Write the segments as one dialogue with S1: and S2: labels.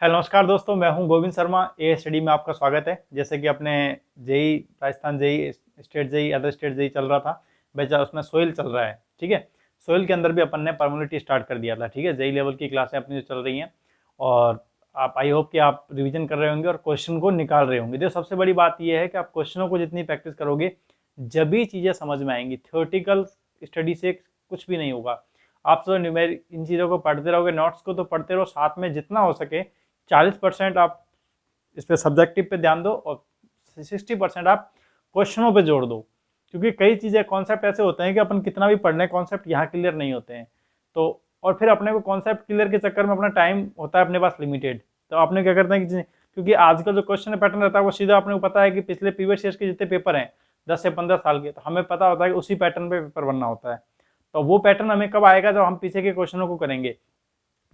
S1: Hello नमस्कार दोस्तों, मैं हूं गोविंद शर्मा। ए स्टडी में आपका स्वागत है। जैसे कि अपने JE Rajasthan JE state JE other state JE चल रहा था, बेचा उसमें सोइल चल रहा है। ठीक है, सोइल के अंदर भी अपन ने परमोबिलिटी स्टार्ट कर दिया था। ठीक है, जेई लेवल की क्लासें अपनी जो चल रही हैं, और आप आई होप कि आप रिवीजन कर रहे होंगे और क्वेश्चन को निकाल रहे होंगे। देखो, सबसे बड़ी बात यह है कि आप क्वेश्चनों को जितनी प्रैक्टिस करोगे जब भी चीज़ें समझ में आएंगी। थियोरटिकल स्टडी से कुछ भी नहीं होगा। आप तो न्यूमेरिक इन चीज़ों को पढ़ते रहोगे, नोट्स को तो पढ़ते रहो, साथ में जितना हो सके 40% आप इस पे सब्जेक्टिव पे ध्यान दो और 60% आप क्वेश्चनों पे जोड़ दो। क्योंकि कई चीज़ें कॉन्सेप्ट ऐसे होते हैं कि अपन कितना भी पढ़ लें, कॉन्सेप्ट यहाँ क्लियर नहीं होते हैं। तो और फिर अपने को कॉन्सेप्ट क्लियर के चक्कर में अपना टाइम होता है अपने पास लिमिटेड। तो आपने क्या करते हैं कि क्योंकि आजकल जो क्वेश्चन पैटर्न रहता है वो सीधा अपने को पता है कि पिछले प्रीवियस ईयर्स के जितने पेपर हैं 10 से 15 साल के, तो हमें पता होता है कि उसी पैटर्न पे पेपर बनना होता है। तो वो पैटर्न हमें कब आएगा, जब हम पीछे के क्वेश्चनों को करेंगे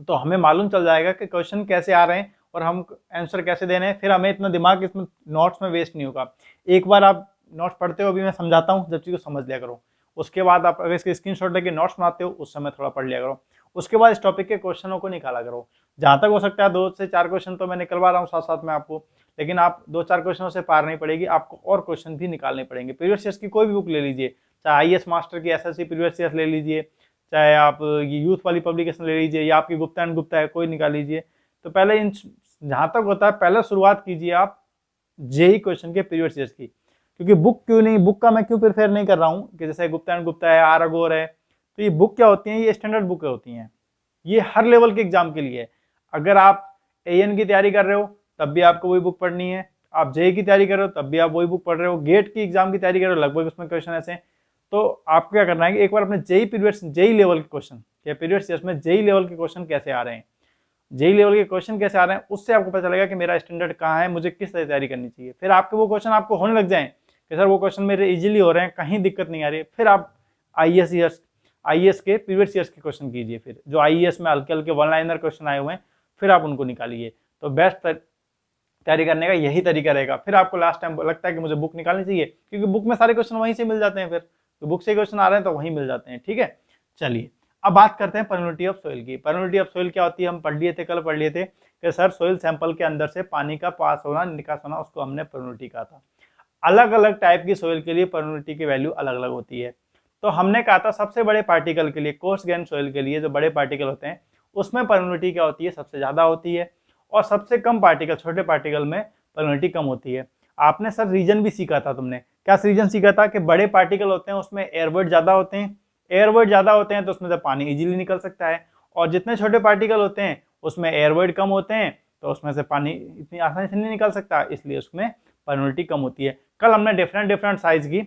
S1: तो हमें मालूम चल जाएगा कि क्वेश्चन कैसे आ रहे हैं और हम आंसर कैसे देने हैं। फिर हमें इतना दिमाग इसमें नोट्स में वेस्ट नहीं होगा। एक बार आप नोट्स पढ़ते हो, अभी मैं समझाता हूँ, जब चीज़ को समझ लिया करो। उसके बाद आप अगर इसके स्क्रीनशॉट लेके नोट्स बनाते हो, उस समय थोड़ा पढ़ लिया करो। उसके बाद इस टॉपिक के क्वेश्चनों को निकाला करो। जहाँ तक हो सकता है 2 से 4 क्वेश्चन तो मैं निकलवा रहा हूँ साथ साथ में आपको, लेकिन आप 2-4 क्वेश्चनों से पार नहीं पड़ेगी, आपको और क्वेश्चन भी निकालने पड़ेंगे। प्रीवियस ईयर्स की कोई भी बुक ले लीजिए, चाहे आईएएस मास्टर की एसएससी प्रीवियस ईयर्स ले लीजिए, चाहे आप ये यूथ वाली पब्लिकेशन ले लीजिए, या आपकी गुप्ता एंड गुप्ता है, कोई निकाल लीजिए। तो पहले इन जहाँ तक होता है पहले शुरुआत कीजिए आप जेई क्वेश्चन के प्रीवियस ईयर्स की। क्योंकि बुक क्यों नहीं, बुक का मैं क्यों प्रेफर नहीं कर रहा हूँ कि जैसे गुप्ता एंड गुप्ता है, आर अगोर है, तो ये बुक क्या होती हैं, ये स्टैंडर्ड बुक होती हैं, ये हर लेवल के एग्जाम के लिए। अगर आप एएन की तैयारी कर रहे हो तब भी आपको वही बुक पढ़नी है, आप जेई की तैयारी कर रहे हो तब भी आप वही बुक पढ़ रहे हो, गेट की एग्जाम की तैयारी कर रहे हो लगभग उसमें क्वेश्चन ऐसे। तो आपको क्या करना है कि एक बार अपने जेई लेवल के क्वेश्चन या पीरियड्स ईयर्स में जेई लेवल के क्वेश्चन कैसे आ रहे हैं, जेई लेवल के क्वेश्चन कैसे आ रहे हैं, उससे आपको पता चलेगा कि मेरा स्टैंडर्ड कहाँ है, मुझे किस तरह तैयारी करनी चाहिए। फिर आपके वो क्वेश्चन आपको होने लग जाए कि सर वो क्वेश्चन मेरे इजीली हो रहे हैं, कहीं दिक्कत नहीं आ रही है, फिर आप आईएएस के प्रीवियस ईयर्स के क्वेश्चन कीजिए। फिर जो आईएएस में हल्के हल्के वन लाइनर क्वेश्चन आए हुए हैं, फिर आप उनको निकालिए। तो बेस्ट तैयारी करने का यही तरीका रहेगा। फिर आपको लास्ट टाइम लगता है कि मुझे बुक निकालनी चाहिए, क्योंकि बुक में सारे क्वेश्चन वहीं से मिल जाते हैं, फिर तो बुक से क्वेश्चन आ रहे हैं तो वहीं मिल जाते हैं। ठीक है, चलिए अब बात करते हैं परमिलिटी ऑफ सोइल की। परमिलिटी ऑफ सोइल क्या होती है, हम पढ़ लिए थे, कल पढ़ लिए थे कि सर सोइल सैंपल के अंदर से पानी का पास होना निकास होना, उसको हमने परमिलिटी कहा था। अलग अलग टाइप की सोइल के लिए परमिलिटी की वैल्यू अलग अलग होती है। तो हमने कहा था सबसे बड़े पार्टिकल के लिए, कोर्स ग्रेन सोइल के लिए, जो बड़े पार्टिकल होते हैं उसमें परमिलिटी क्या होती है, सबसे ज्यादा होती है, और सबसे कम पार्टिकल, छोटे पार्टिकल में परमिलिटी कम होती है। आपने सर रीजन भी सीखा था, तुमने क्या रीजन सीखा था कि बड़े पार्टिकल होते हैं उसमें एयरवर्ड ज्यादा होते हैं, एयरवर्ड ज्यादा होते हैं तो उसमें से पानी इजीली निकल सकता है, और जितने छोटे पार्टिकल होते हैं उसमें एयरवर्ड कम होते हैं तो उसमें से पानी इतनी आसानी से नहीं निकल सकता, इसलिए उसमें परमिलिटी कम होती है। कल हमने डिफरेंट साइज की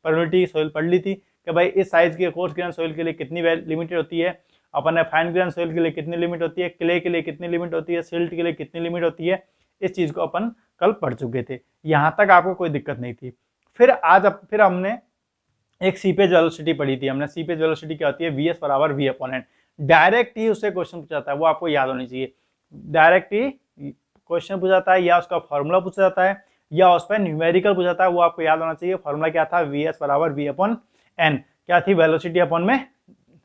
S1: परमिलिटी सोइल पढ़ ली थी कि भाई इस साइज की कोर्स ग्रेन सोइल के लिए कितनी लिमिटेड होती है, अपन ने फाइन ग्रेन सोइल के लिए कितनी लिमिट होती है, क्ले के लिए कितनी लिमिट होती है, सिल्ट के लिए कितनी लिमिट होती है। इस चीज को अपन कल पढ़ चुके थे, यहां तक आपको कोई दिक्कत नहीं थी। फिर हमने एक सीपेज वेलोसिटी पढ़ी थी। हमने सीपेज वेलोसिटी क्या होती है, वीएस बराबर वी अपॉन एन। डायरेक्ट ही उससे क्वेश्चन पूछाता है, वो आपको याद होनी चाहिए। डायरेक्ट ही क्वेश्चन पूछाता है, या उसका फॉर्मूला पूछा जाता है, या उस पर न्यूमेरिकल पूछाता है, वो आपको याद होना चाहिए। फॉर्मूला क्या था, वीएस बराबर वी अपॉन एन। क्या थी, वेलोसिटी अपॉन में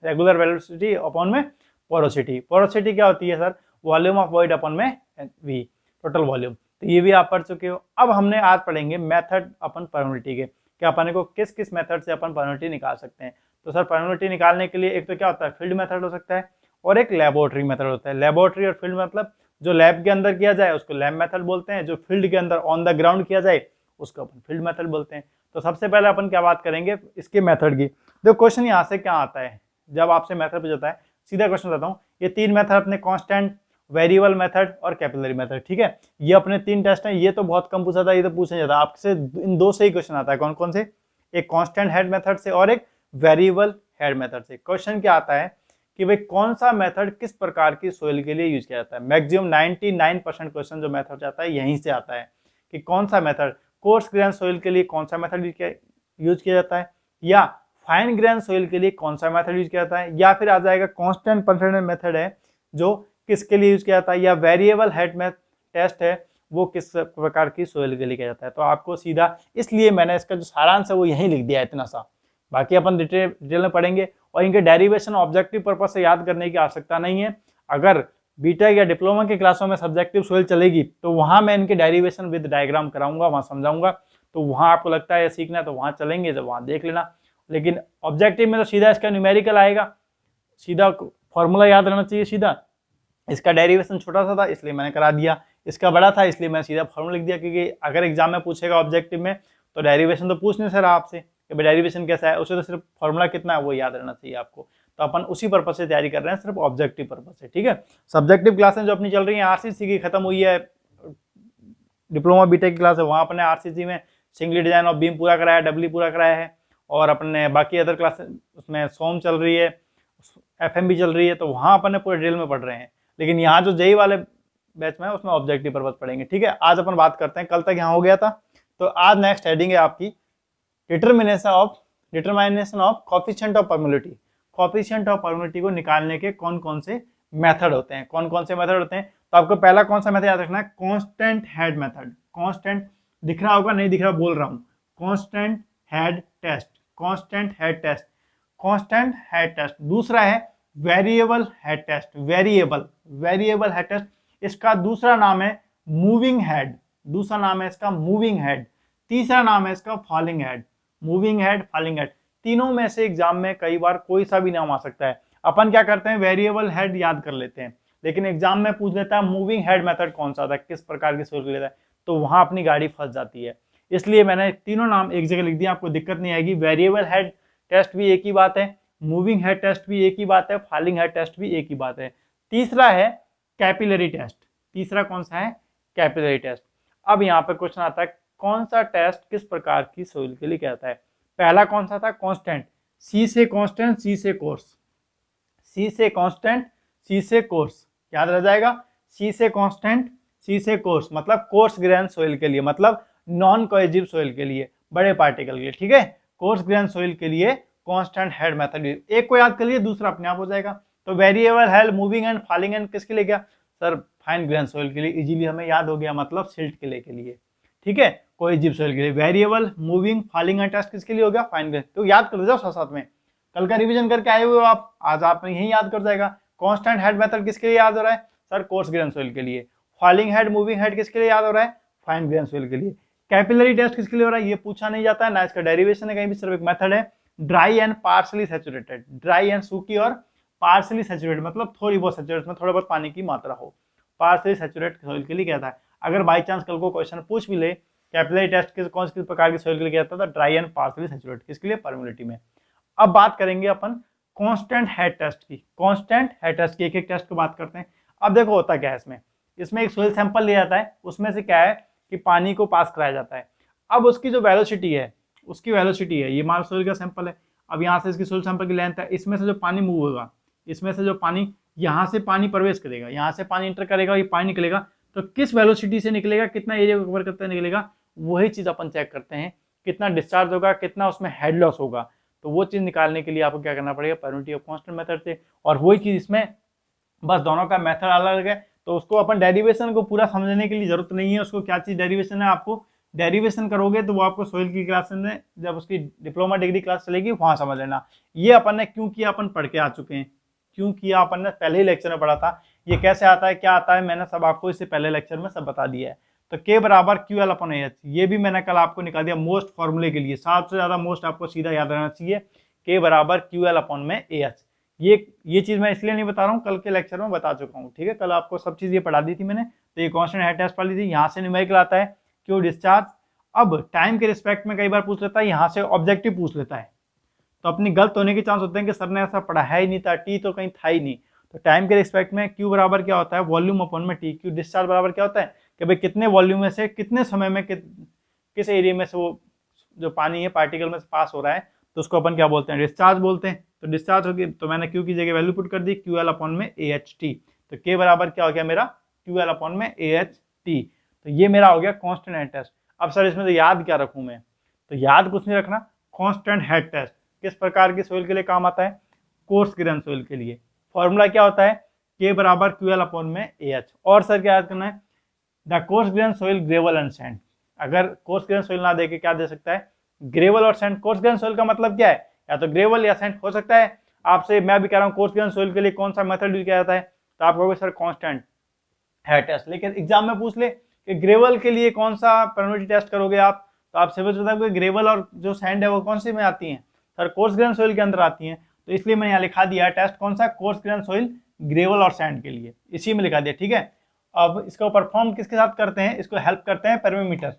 S1: रेगुलर वेलोसिटी अपॉन में पोरोसिटी। पोरोसिटी क्या होती है sir, volume of void upon में वी, टोटल वॉल्यूम। तो ये भी आप पढ़ चुके हो। अब हमने आज पढ़ेंगे मेथड अपन परमिलिटी के, क्या अपन को किस किस मेथड से अपन परमिलिटी निकाल सकते हैं। तो सर परमिलिटी निकालने के लिए एक तो क्या होता है, फील्ड मेथड हो सकता है, और एक लेबोरेटरी मेथड होता है। लेबोरेटरी और फील्ड मतलब जो लैब के अंदर किया जाए उसको लैब मेथड बोलते हैं, जो फील्ड के अंदर ऑन द ग्राउंड किया जाए उसको अपन फील्ड मेथड बोलते हैं। तो सबसे पहले अपन क्या बात करेंगे इसके मेथड की। देखो क्वेश्चन यहाँ से क्या आता है, जब आपसे मेथड पूछता है, सीधा क्वेश्चन बताता हूँ, ये 3 मेथड अपने कांस्टेंट, वेरिएबल मेथड और कैपिलरी मेथड। ठीक है, ये अपने 3 टेस्ट हैं। ये तो बहुत कम पूछा था, ये तो पूछा जाता है आपसे, इन 2 से ही क्वेश्चन आता है। कौन कौन से, एक कांस्टेंट हेड मेथड से और एक वेरिएबल हेड मेथड से। क्वेश्चन क्या आता है कि भाई कौन सा मेथड किस प्रकार की सोइल के लिए यूज किया जाता है। मैक्सिमम 99% क्वेश्चन जो मेथड आता है यहीं से आता है कि कौन सा मेथड कोर्स ग्रेन सोइल के लिए कौन सा मेथड यूज किया जाता है, या फाइन ग्रेन सोइल के लिए कौन सा मेथड यूज किया जाता है, या फिर आ जाएगा कांस्टेंट परसेंटेज मेथड है जो किसके लिए यूज किया जाता है, या वेरिएबल हेड में टेस्ट है वो किस प्रकार की सोइल के लिए किया जाता है। तो आपको सीधा, इसलिए मैंने इसका जो सारांश है वो यहीं लिख दिया है इतना सा, बाकी अपन डिटेल में पढ़ेंगे। और इनके डेरिवेशन ऑब्जेक्टिव पर्पज से याद करने की आवश्यकता नहीं है। अगर बीटेक या डिप्लोमा की क्लासों में सब्जेक्टिव सोइल चलेगी तो वहाँ मैं इनके डेरिवेशन विद डायग्राम कराऊंगा, वहाँ समझाऊंगा। तो वहाँ आपको लगता है सीखना तो वहाँ चलेंगे, जब वहाँ देख लेना। लेकिन ऑब्जेक्टिव में तो सीधा इसका न्यूमेरिकल आएगा, सीधा फॉर्मूला याद रहना चाहिए सीधा। इसका डेरिवेशन छोटा सा था इसलिए मैंने करा दिया, इसका बड़ा था इसलिए मैंने सीधा फॉर्मूला लिख दिया, क्योंकि अगर एग्जाम में पूछेगा ऑब्जेक्टिव में तो डेरिवेशन तो पूछ नहीं सर आपसे कि भाई डेरिवेशन कैसा है, उसे तो सिर्फ फॉर्मूला कितना है वो याद रहना चाहिए आपको। तो अपन उसी पर्पज से तैयारी कर रहे हैं, सिर्फ ऑब्जेक्टिव पर्पज से, ठीक है। सब्जेक्टिव क्लासें जो अपनी चल रही हैं आरसीसी की खत्म हुई है, डिप्लोमा बीटेक की क्लास है वहाँ अपने आरसीसी में सिंगली डिजाइन ऑफ बीम पूरा कराया, डब्ल्यू पूरा कराया है, और अपने बाकी अदर क्लासेस उसमें सोम चल रही है, एफएम भी चल रही है, तो वहाँ अपन पूरे डिटेल में पढ़ रहे हैं। लेकिन यहाँ जो जेई वाले बैच में है उसमें ऑब्जेक्टिव पर्पज पढ़ेंगे, ठीक है। आज अपन बात करते हैं, कल तक यहाँ हो गया था, तो आज नेक्स्ट हेडिंग है आपकी determination of coefficient of permeability. Coefficient of permeability को निकालने के कौन कौन से मेथड होते हैं, कौन कौन से मेथड होते हैं। तो आपको पहला कौन सा मेथड याद रखना है, कांस्टेंट हेड मेथड। कांस्टेंट दिख रहा होगा, नहीं दिख रहा बोल रहा हूँ, constant head test, constant head test, constant head test. दूसरा है variable head test, variable head test, इसका दूसरा नाम है मूविंग हेड, दूसरा नाम है इसका मूविंग हेड, तीसरा नाम है इसका falling head, moving head, falling head. तीनों में से एग्जाम में कई बार कोई सा भी नाम आ सकता है। अपन क्या करते हैं, वेरिएबल हेड याद कर लेते हैं, लेकिन एग्जाम में पूछ लेता है मूविंग हेड मेथड कौन सा था, किस प्रकार की सोल्व लेता है, तो वहां अपनी गाड़ी फंस जाती है। इसलिए मैंने तीनों नाम एक जगह लिख दिया, आपको दिक्कत नहीं आएगी। वेरिएबल हेड टेस्ट भी एक ही बात है, मूविंग हेड टेस्ट भी एक ही बात है, फॉलिंग हेड टेस्ट भी एक ही बात है। तीसरा है कैपिलरी टेस्ट, तीसरा कौन सा है, कैपिलरी टेस्ट। अब यहाँ पे क्वेश्चन आता है कौन सा टेस्ट किस प्रकार की सोइल के लिए कहता है। पहला कौन सा था, कांस्टेंट, सी से कांस्टेंट, सी से कोर्स, सी से कांस्टेंट, सी से कोर्स, याद रह जाएगा। सी से कांस्टेंट, सी से कोर्स, मतलब कोर्स ग्रेन सोइल के लिए, मतलब नॉन कोएजिव सोइल के लिए, बड़े पार्टिकल के लिए, ठीक है। कोर्स ग्रेन सोइल के लिए कांस्टेंट हेड मेथड, एक को याद कर लिए दूसरा अपने आप हो जाएगा। तो variable head, moving and falling and किसके लिए गया सर, फाइन ग्रेन सोइल के लिए, इजीली हमें याद हो गया, मतलब सिल्ट के लिए, ठीक है, कोएजिव सोइल के लिए। Variable, moving, falling head test किसके लिए हो गया, फाइन ग्रेन। तो याद कर जाओ साथ साथ में, कल का रिवीजन करके आए हुए आप, आज आप यही याद कर जाएगा। कांस्टेंट हेड मेथड किसके लिए याद हो रहा है सर, कोर्स ग्रेन सोइल के लिए। फॉलिंग हेड, मूविंग हेड किसके लिए याद हो रहा है, फाइन ग्रेन सोइल के लिए। कैपिलरी टेस्ट किसके लिए हो रहा है, ये पूछा नहीं जाता है ना, इसका डेरिवेशन है कहीं भी, सिर्फ एक मेथड है, dry and partially saturated, dry and सूखी और पार्शली सैचुरेटेड, मतलब थोड़ी बहुत सैचुरेट में थोड़ा बहुत पानी की मात्रा हो, पार्शली सैचुरेट सोइल के लिए कहता है। अगर बाई चांस कल को क्वेश्चन पूछ भी ले कैपिलरी टेस्ट किस प्रकार की सोइल के लिए कहता था, ड्राई एंड पार्शली सैचुरेट, किसके लिए, परमिलिटी में। अब बात करेंगे अपन कांस्टेंट हेड टेस्ट की, कांस्टेंट हेड टेस्ट की, एक एक टेस्ट को बात करते हैं। अब देखो होता क्या है इसमें एक सोइल सैंपल लिया जाता है, उसमें से क्या है कि पानी को पास कराया जाता है। अब उसकी जो वेलोसिटी है, उसकी वेलोसिटी है, ये मान सोइल का सैंपल है, अब यहाँ से इसकी सोइल सैंपल की लेंथ है, इसमें से जो पानी मूव होगा, इसमें से जो पानी, यहाँ से पानी प्रवेश करेगा, यहाँ से पानी इंटर करेगा, ये पानी निकलेगा, तो किस वेलोसिटी से निकलेगा, कितना एरिया कवर करते निकलेगा, वही चीज अपन चेक करते हैं, कितना डिस्चार्ज होगा, कितना उसमें हेड लॉस होगा। तो वो चीज निकालने के लिए आपको क्या करना पड़ेगा, परमिलिटी ऑफ कांस्टेंट मेथड से। और वही चीज इसमें, बस दोनों का मेथड अलग अलग है, तो उसको अपन डेरिवेशन को पूरा समझने के लिए जरूरत नहीं है, उसको क्या चीज डेरिवेशन है, आपको डेरिवेशन करोगे तो वो आपको सोइल की क्लास में, जब उसकी डिप्लोमा डिग्री क्लास चलेगी वहां समझ लेना। ये अपन ने क्यों किया, अपन पढ़ के आ चुके हैं, क्यों किया अपन ने पहले ही लेक्चर में पढ़ा था, ये कैसे आता है, क्या आता है, मैंने सब आपको इससे पहले लेक्चर में सब बता दिया है। तो के बराबर क्यू एल अपॉन एच, ये भी मैंने कल आपको निकाल दिया मोस्ट फॉर्मूले के लिए, सबसे ज्यादा मोस्ट आपको सीधा याद रहना चाहिए, के बराबर क्यू एल अपॉन में ए एच। ये चीज मैं इसलिए नहीं बता रहा हूँ, कल के लेक्चर में बता चुका हूँ, ठीक है, कल आपको सब चीज ये पढ़ा दी थी मैंने। तो ये कांस्टेंट हेड टेस्ट पढ़ ली थी, यहाँ से न्यूमेरिकल आता है, क्यू डिस्चार्ज। अब टाइम के रिस्पेक्ट में कई बार पूछ लेता है, यहाँ से ऑब्जेक्टिव पूछ लेता है, तो अपनी गलत होने के चांस होते हैं कि सर ने ऐसा पढ़ाया ही नहीं था, टी तो कहीं था ही नहीं। तो टाइम के रिस्पेक्ट में क्यू बराबर क्या होता है, वॉल्यूम अपॉन में टी। क्यू डिस्चार्ज बराबर क्या होता है कि भाई कितने वॉल्यूम में से कितने समय में किस एरिया में से वो जो पानी है पार्टिकल में से पास हो रहा है, तो उसको अपन क्या बोलते हैं, डिस्चार्ज बोलते हैं। तो डिस्चार्ज होगी, तो मैंने क्यू की जगह वैल्यू पुट कर दी, क्यू एल अपॉन में ए एच टी। तो के बराबर क्या हो गया मेरा, क्यू एल अपॉन में ए एच टी। तो ये मेरा हो गया कांस्टेंट हेड टेस्ट। अब सर इसमें तो याद क्या रखूं मैं, तो याद कुछ नहीं रखना, कांस्टेंट हेड टेस्ट किस प्रकार की सोइल के लिए काम आता है, कोर्स ग्रेन सोइल के लिए। फॉर्मूला क्या होता है, के बराबर क्यू एल अपॉन में ए एच। और सर क्या याद करना है, the course grain soil gravel and sand. अगर कोर्स ग्रेन सोइल ना देके क्या दे सकता है, ग्रेवल और सैंड। कोर्स ग्रेन सोइल का मतलब क्या है, या तो ग्रेवल या सैंड हो सकता है। आपसे मैं भी कह रहा हूँ कोर्स ग्रेन सोइल के लिए कौन सा मेथड यूज किया जाता है, तो आप कहोगे सर कांस्टेंट है टेस्ट। लेकिन एग्जाम में पूछ ले कि ग्रेवल के लिए कौन सा परमिटिविटी टेस्ट करोगे आप, तो आप सिंपल बताओगे ग्रेवल और जो सैंड है वो कौन सी में आती हैं, सर कोर्स ग्रेन सोइल के अंदर आती हैं। तो इसलिए मैंने यहाँ लिखा दिया टेस्ट कौन सा, कोर्स ग्रेन सोइल, ग्रेवल और सैंड के लिए, इसी में लिखा दिया, ठीक है। अब इसको परफॉर्म किसके साथ करते हैं, इसको हेल्प करते हैं पेरीमीटर।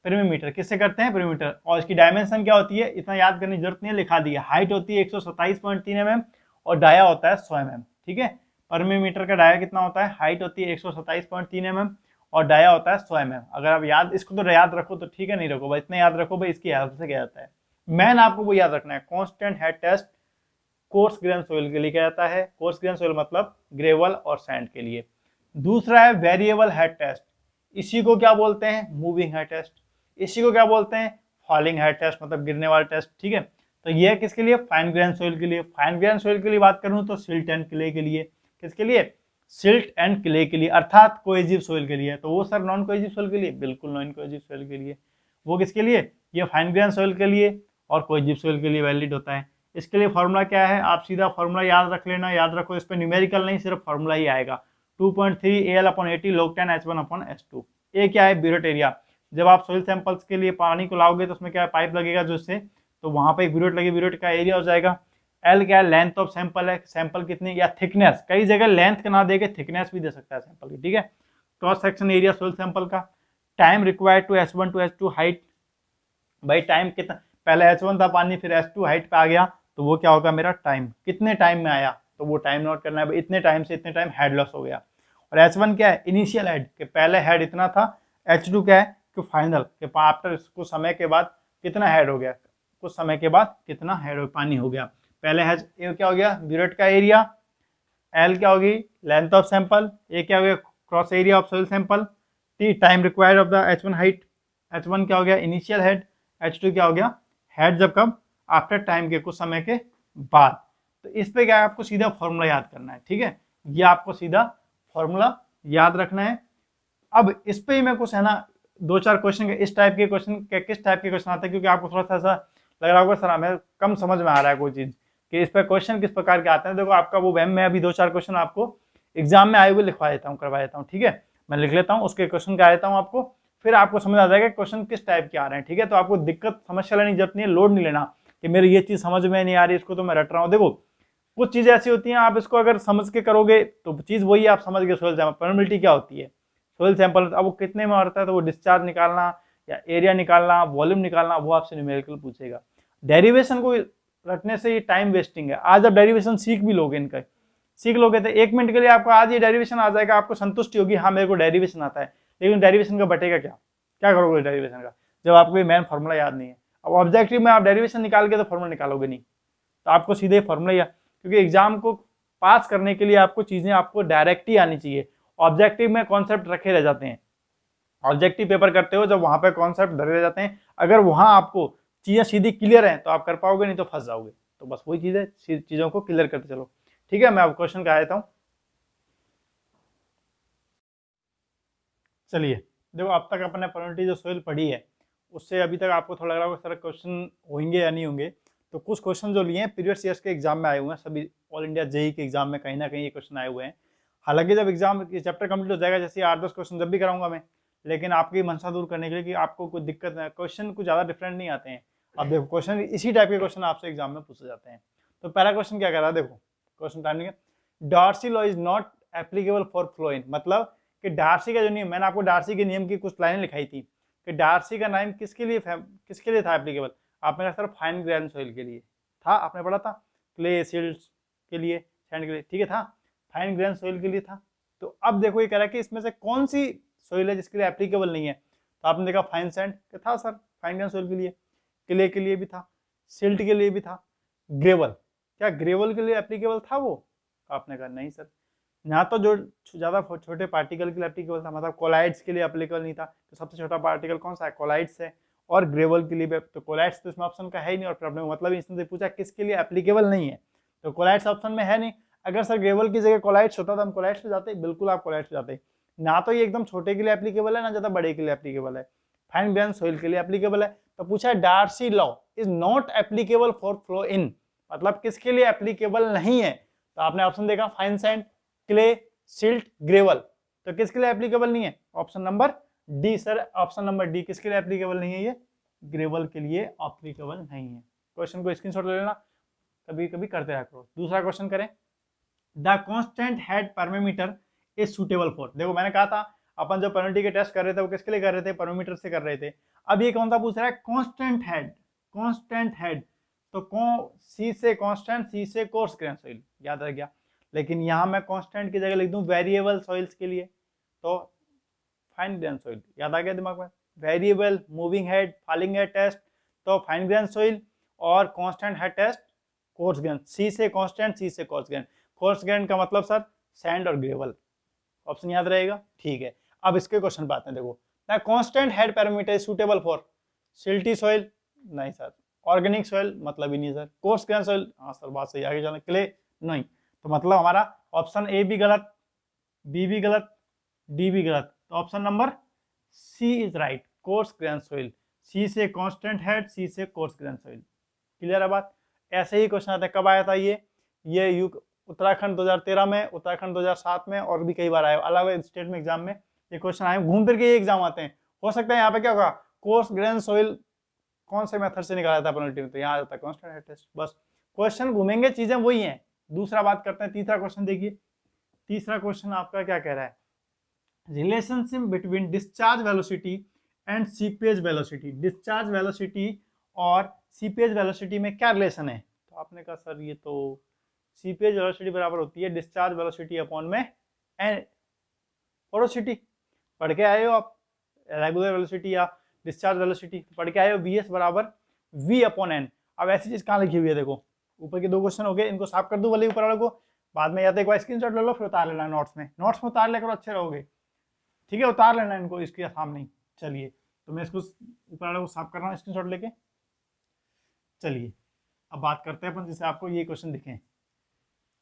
S1: पेरीमीटर किससे करते हैं, पेरीमीटर। और इसकी डायमेंशन क्या होती है, इतना याद करने की जरूरत नहीं है, लिखा दिया। हाइट होती है 127.3 mm और डाया होता है 100 mm, ठीक है। परमीमीटर का डाया कितना होता है, हाइट होती है 127.3 mm और डाया होता है 100 mm। अगर आप याद, इसको तो याद रखो तो ठीक है, नहीं रखो भाई, इतना याद रखो भाई, इसकी हेल्प से क्या जाता है। मैन आपको वो याद रखना है, constant head test coarse grain soil के लिए क्या जाता है, कोर्स ग्रेन सोइल मतलब ग्रेवल और सैंड के लिए। दूसरा है वेरिएबल हेड टेस्ट, इसी को क्या बोलते हैं, मूविंग हेड टेस्ट। इसी को क्या बोलते हैं, फॉलिंग हेड टेस्ट मतलब गिरने वाला टेस्ट, ठीक है। तो ये किसके लिए, फाइन ग्रेन सोइल के लिए। फाइन ग्रेन सोइल के लिए बात करूं तो सिल्ट एंड क्ले के लिए। किसके लिए, सिल्ट एंड क्ले के लिए, अर्थात कोएजिव सोइल के लिए। तो वो सर नॉन कोएजिव सोइल के लिए, बिल्कुल नॉन कोएजिव सोइल के लिए। वो किसके लिए, ये फाइन ग्रेन सोइल के लिए और कोएजिव सोइल के लिए वैलिड होता है। इसके लिए फॉर्मूला क्या है, आप सीधा फॉर्मूला याद रख लेना, याद रखो, इस पर न्यूमेरिकल नहीं, सिर्फ फॉर्मूला ही आएगा। 2.3 AL/80 log 10 H1/S2। ये क्या है, ब्यूरेट एरिया। जब आप सोइल सैंपल्स के लिए पानी को लाओगे तो उसमें क्या है, पाइप लगेगा जो इससे, तो वहां पे एक ब्यूरेट लगे, ब्यूरेट का एरिया हो जाएगा। एल क्या है, लेंथ ऑफ सैंपल है, सैंपल कितनी, या थिकनेस, कई जगह लेंथ का ना देके थिकनेस भी दे सकता है सैंपल की, ठीक है। Cross section area soil sample का। Time required to H1 to H2 height, भाई टाइम कितना, पहले H1 था पानी, फिर H2 हाइट पे आ गया, तो वो क्या होगा मेरा टाइम, कितने टाइम में आया, तो वो टाइम नोट करना है, इतने टाइम से इतने टाइम हेड लॉस हो गया। और H1 क्या है, इनिशियल हेड, के पहले हेड इतना था। H2 क्या है, कि फाइनल, के आफ्टर कुछ समय के बाद कितना हेड हो गया, कुछ समय के बाद कितना हेड पानी हो गया। पहले हेड ए क्या हो गया, ब्यूरेट का एरिया, एल क्या होगी, लेंथ ऑफ सैंपल, ए क्या हो गया, cross area of soil sample, T time required of the H1 height, H1 क्या हो गया, इनिशियल हेड, H2 क्या हो गया, हेड जब कब, आफ्टर टाइम के कुछ समय के बाद। तो इस पे क्या है, आपको सीधा फॉर्मूला याद करना है, ठीक है। ये आपको सीधा फॉर्मूला याद रखना है। अब इस पे ही मैं कुछ है ना, 2-4 क्वेश्चन, इस टाइप के क्वेश्चन, किस टाइप के क्वेश्चन आते हैं, क्योंकि आपको थोड़ा सा ऐसा लग रहा होगा सर हमें कम समझ में आ रहा है कोई चीज, कि इस पर क्वेश्चन किस प्रकार के आते हैं। देखो आपका वो मैं अभी 2-4 क्वेश्चन आपको एग्जाम में आए हुए लिखवा देता हूँ, करवा देता हूँ, ठीक है। मैं लिख लेता हूँ, उसके क्वेश्चन का देता हूँ आपको, फिर आपको समझ आ जाएगा क्वेश्चन किस टाइप के आ रहे हैं, ठीक है। तो आपको दिक्कत समस्या लेने की जरूरत नहीं है, लोड नहीं लेना कि मेरी ये चीज समझ में नहीं आ रही, इसको तो मैं रट रहा हूँ। देखो कुछ चीजें ऐसी होती हैं, आप इसको अगर समझ के करोगे तो चीज वही आप समझ गए। सोइल सैंपल परमिटिविटी क्या होती है, सोइल सैंपल अब वो कितने में आता है, तो वो डिस्चार्ज निकालना या एरिया निकालना, वॉल्यूम निकालना, वो आपसे न्यूमेरिकल पूछेगा। डेरिवेशन को रटने से ये टाइम वेस्टिंग है। आज आप डेरिवेशन सीख भी लोगे, इनका सीख लोगे तो 1 मिनट के लिए आपको आज ये डेरिवेशन आ जाएगा, आपको संतुष्टि होगी, हाँ मेरे को डेरिवेशन आता है। लेकिन डेरिवेशन का बटेगा क्या, क्या करोगे डेरिवेशन का, जब आपको ये मेन फॉर्मूला याद नहीं है। अब ऑब्जेक्टिव में आप डेरिवेशन निकाल के तो फॉर्मूला निकालोगे नहीं, तो आपको सीधे फॉर्मूला या, क्योंकि एग्जाम को पास करने के लिए आपको चीजें आपको डायरेक्ट ही आनी चाहिए। ऑब्जेक्टिव में कॉन्सेप्ट रखे रह जाते हैं, ऑब्जेक्टिव पेपर करते हो जब वहां पे कॉन्सेप्ट धरे रह जाते हैं, अगर वहां आपको चीजें सीधी क्लियर हैं तो आप कर पाओगे, नहीं तो फंस जाओगे। तो बस वही चीज है, चीजों को क्लियर करते चलो, ठीक है। मैं अब क्वेश्चन का आया हूं, चलिए देखो अब तक अपने परमिटिविटी जो सोइल पढ़ी है उससे अभी तक आपको थोड़ा लग रहा होगा सर क्वेश्चन होंगे या नहीं होंगे। तो कुछ क्वेश्चन जो लिए हैं प्रीवियस ईयर्स के एग्जाम में आए हुए हैं, सभी ऑल इंडिया जेई के एग्जाम में कहीं ना कहीं ये क्वेश्चन आए हुए हैं। हालांकि जब एग्जाम चैप्टर कंप्लीट हो जाएगा, जैसे 8-10 क्वेश्चन जब भी कराऊंगा मैं, लेकिन आपकी मनसा दूर करने के लिए कि आपको कोई दिक्कत नहीं, क्वेश्चन कुछ ज़्यादा डिफरेंट नहीं आते हैं। अब देखो क्वेश्चन इसी टाइप के क्वेश्चन आपसे एग्जाम में पूछे जाते हैं। तो पहला क्वेश्चन क्या कर रहा है, देखो क्वेश्चन टाइम नहीं है, Darcy law is not applicable for flowing, मतलब कि डार्सी का जो नियम, मैंने आपको डार्सी के नियम की कुछ लाइनें लिखाई थी कि डार्सी का नियम किसके लिए था एप्लीकेबल। आपने कहा सर फाइन ग्रेन सोइल के लिए था, आपने पढ़ा था, क्ले सिल्ट के लिए, सैंड के लिए, ठीक है था, फाइन ग्रेन सोइल के लिए था। तो अब देखो ये कह रहा है कि इसमें से कौन सी सोइल है जिसके लिए एप्लीकेबल नहीं है। तो आपने देखा फाइन सैंड के था सर, फाइन ग्रेन सोइल के लिए, क्ले के लिए भी था, सिल्ट के लिए भी था, ग्रेवल, क्या ग्रेवल के लिए एप्लीकेबल था वो? आपने कहा नहीं सर, ना तो जो ज्यादा छोटे पार्टिकल के लिए एप्लीकेबल था, मतलब कोलाइड्स के लिए एप्लीकेबल नहीं था। तो सबसे छोटा पार्टिकल कौन सा है, कोलाइड्स है, और ग्रेवल के लिए भी, तो कोलाइड्स तो इसमें ऑप्शन का है ही नहीं, और प्रॉब्लम मतलब इसने पूछा किसके लिए एप्लीकेबल नहीं है, तो कोलाइड्स ऑप्शन में है नहीं। अगर सर ग्रेवल की जगह कोलाइड्स होता तो हम कोलाइड्स पे जाते, बिल्कुल आप कोलाइड्स पे जाते। ना तो ये एकदम छोटे के लिए एप्लीकेबल है, ना ज्यादा बड़े के लिए एप्लीकेबल है, फाइन ग्रेन सोइल के लिए एप्लीकेबल है। तो पूछा है Darcy law is not applicable for flow in, मतलब किसके लिए एप्लीकेबल नहीं है। तो आपने ऑप्शन देखा fine sand, clay, silt, gravel. तो किसके लिए एप्लीकेबल नहीं है? Option number D sir, option number D किसके लिए एप्लीकेबल नहीं है? ये ग्रेवल के लिए एप्लीकेबल नहीं है। क्वेश्चन को स्क्रीनशॉट ले लेना, कभी कभी करते रहा करो। दूसरा क्वेश्चन करें, the constant head permeameter is suitable for. देखो मैंने कहा था अपन जो पेनल्टी के टेस्ट कर रहे थे वो किसके लिए कर रहे थे? परमीमीटर से कर रहे थे। अब ये कौन सा पूछ रहा है? Constant head, constant head. तो सी से कांस्टेंट, सी से कोर्स ग्रेन सॉइल, याद रह गया। लेकिन यहां मैं कांस्टेंट की जगह लिख दूं वेरिएबल सॉइल्स के लिए, तो फाइन ग्रेन सॉइल, याद आ गया दिमाग में? Variable, moving head, falling head test, तो फाइन ग्रेन सॉइल और constant head test coarse grain. C से कांस्टेंट, सी से कोर्स ग्रेन। कोर्स ग्रेन का मतलब सर सैंड और ग्रेवल, ऑप्शन याद रहेगा। ठीक है, अब इसके क्वेश्चन पे आते हैं। देखो, the constant head parameter is suitable for silty soil, नहीं सर। ऑर्गेनिक सॉइल, मतलब ही नहीं सर। कोर्स ग्रेन सॉइल, हाँ सर बात सही। आगे चलना, क्ले, नहीं। तो मतलब हमारा ऑप्शन ए भी गलत, बी भी गलत, डी भी गलत। तो option number C is right, coarse grain soil. C से कांस्टेंट हेड, सी से कोर्स ग्रेन सॉइल। क्लियर है बात? ऐसे ही क्वेश्चन आता है। कब आया था ये उत्तराखंड 2013 में, उत्तराखंड 2007 में, और भी कई बार आया अलग अलग स्टेट में एग्जाम में ये क्वेश्चन आए। घूम फिर के ये एग्जाम आते हैं। हो सकता है यहाँ पे क्या होगा, कोर्स ग्रेन सॉइल कौन से मेथड से निकाला था पेनल्टी में, तो यहाँ आ जाता है कांस्टेंट हेड टेस्ट। बस क्वेश्चन घूमेंगे, चीजें वही हैं। दूसरा बात करते हैं, तीसरा क्वेश्चन देखिए। तीसरा क्वेश्चन आपका क्या कह रहा है? Relationship between discharge velocity and seepage velocity. Discharge velocity और सीपेज वेलोसिटी में क्या रिलेशन है? तो आपने कहा सर ये तो सीपेज वेलोसिटी बराबर होती है डिस्चार्ज वेलोसिटी अपॉन में एन पोरोसिटी। पढ़ के आए हो आप, रेगुलर वेलोसिटी या डिस्चार्ज वेलोसिटी पढ़ के आए हो। वीएस बराबर वी अपॉन एन। अब ऐसी चीज कहाँ लिखी हुई है? देखो ऊपर के दो क्वेश्चन हो गए, इनको साफ कर दूं वाले ऊपर वाले को, बाद में या तो एक बार स्क्रीनशॉट ले लो, फिर उतार लेना नोट्स में। नोट्स में उतार लेकर अच्छे रहोगे, ठीक है? उतार लेना इनको इसके सामने ही। चलिए, तो मैं इसको ऊपर वाले को साफ कर रहा हूँ स्क्रीनशॉट लेके। चलिए अब बात करते हैं अपन, जैसे आपको ये क्वेश्चन दिखे,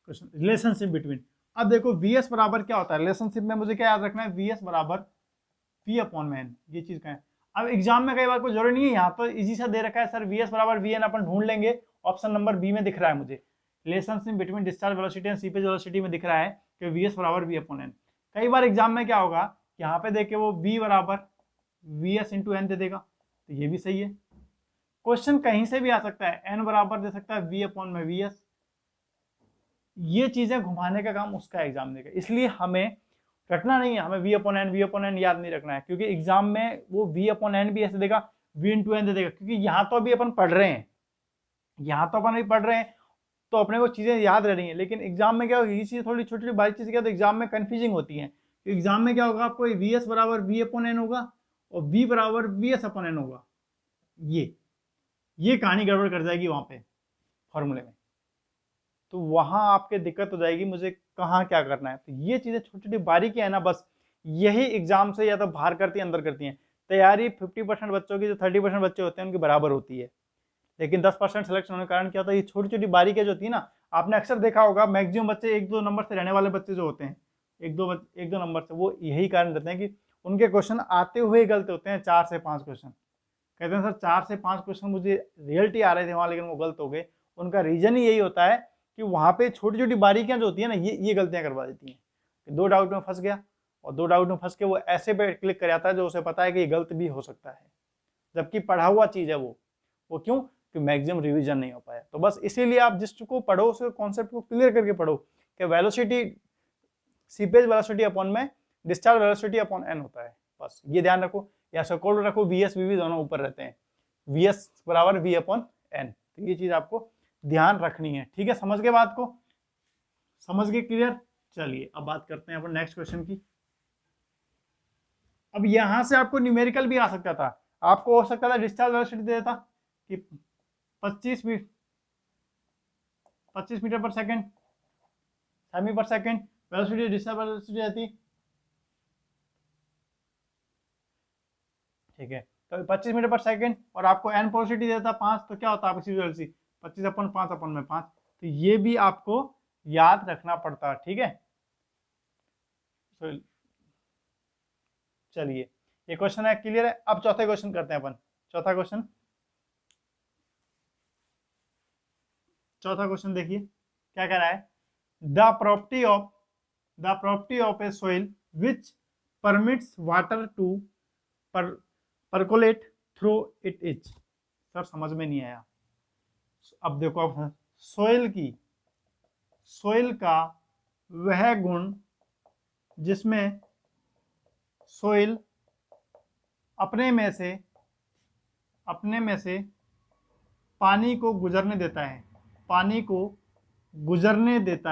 S1: क्वेश्चन रिलेशनशिप बिटवीन। अब देखो वीएस बराबर क्या होता है रिलेशनशिप में, मुझे क्या याद रखना है? वीएस बराबर वी अपॉन में एन, ये चीज का है। अब एग्जाम में कई बार कोई जरूरी नहीं है, यहाँ तो इजी सा दे रखा है सर, वीएस बराबर वी एन अपन ढूंढ लेंगे। ऑप्शन नंबर बी में दिख रहा है मुझे, relationship between discharge velocity and seepage velocity में दिख रहा है कि वीएस बराबर वी अपॉन एन। कई बार एग्जाम में क्या होगा, यहाँ पे देखे वो वी बराबर वी एस इंटू एन दे देगा, तो ये भी सही है। क्वेश्चन कहीं से भी आ सकता है, एन बराबर दे सकता है वी अपॉन में वी एस। ये चीजें घुमाने का काम उसका एग्जाम देगा, इसलिए हमें रटना नहीं है, हमें वी अपॉन एन याद नहीं रखना है, क्योंकि एग्जाम में वो वी अपॉन एन भी ऐसे देगा, वी इंटू एन दे देगा। क्योंकि यहाँ तो अभी अपन पढ़ रहे हैं, यहाँ तो अपन अभी पढ़ रहे हैं, तो अपने को चीजें याद रह रही हैं। लेकिन एग्जाम में क्या होगी, ये चीज थोड़ी छोटी छोटी बारीक चीज क्या, तो एग्जाम में कंफ्यूजिंग होती है। तो एग्जाम में क्या होगा, आपको वी एस बराबर वी अपॉन एन होगा और वी बराबर वी एस अपॉन एन होगा। ये कहानी गड़बड़ कर जाएगी वहां पे फॉर्मूले में, तो वहां आपके दिक्कत हो जाएगी, मुझे कहाँ क्या करना है। तो ये चीजें छोटी छोटी बारीकियां है ना, बस यही एग्जाम से या तो बाहर करती है अंदर करती हैं। तैयारी 50% बच्चों की, जो 30% बच्चे होते हैं उनकी बराबर होती है, लेकिन 10% सिलेक्शन होने के कारण क्या होता है, ये छोटी छोटी बारीकियां जो होती है ना, आपने अक्सर देखा होगा मैक्सिमम बच्चे 1-2 नंबर से रहने वाले बच्चे जो होते हैं, एक दो नंबर से, वो यही कारण रहते हैं कि उनके क्वेश्चन आते हुए गलत होते हैं। 4 से 5 क्वेश्चन कहते हैं सर 4 से 5 क्वेश्चन मुझे रियलिटी आ रहे थे वहां, लेकिन वो गलत हो गए। उनका रीजन ही यही होता है कि वहां पे छोटी छोटी बारीकियां जो होती है ना, ये गलतियां करवा देती हैं कि 2 डाउट में फंस गया, और 2 डाउट में फंस के वो ऐसे पे क्लिक कर जाता है जो उसे पता है कि ये गलत भी हो सकता है, जबकि पढ़ा हुआ चीज है वो क्यों? कि मैक्सिमम रिवीजन नहीं हो पाया। तो बस इसीलिए आप जिसको पढ़ो उसके कॉन्सेप्ट को क्लियर करके पढ़ो कि वेलोसिटी सीपेज वेलोसिटी अपॉन में डिस्चार्ज वेलोसिटी अपॉन एन होता है। बस ये ध्यान रखो, या सर्कल रखो, वीएस वीवी दोनों ऊपर रहते हैं, वीएस बराबर वी अपॉन एन। तो ये चीज आपको ध्यान रखनी है, ठीक है? समझ गए बात को? समझ गए? क्लियर? चलिए अब बात करते हैं अपन नेक्स्ट क्वेश्चन की। अब यहां से आपको न्यूमेरिकल भी आ सकता था, आपको हो सकता था डिस्चार्ज वेलोसिटी दे देता कि 25 मीटर पर सेकंड, सेमी पर सेकंड, वेलोसिटी डिस्चार्ज वेलोसिटी रहती, ठीक है? तो 25 मीटर पर सेकंड और आपको एन पोरोसिटी देता 5, तो क्या होता है आपकी वेलोसिटी 25 अपन 5 अपन में 5। तो ये भी आपको याद रखना पड़ता है, ठीक है? चलिए ये क्वेश्चन है, क्लियर है? अब चौथे क्वेश्चन करते हैं अपन। चौथा क्वेश्चन देखिए क्या कह रहा है, the property of the property of a soil which permits water to percolate through it is. Sir समझ में नहीं आया। अब देखो, अब सोइल का वह गुण जिसमें सोइल अपने में से पानी को गुजरने देता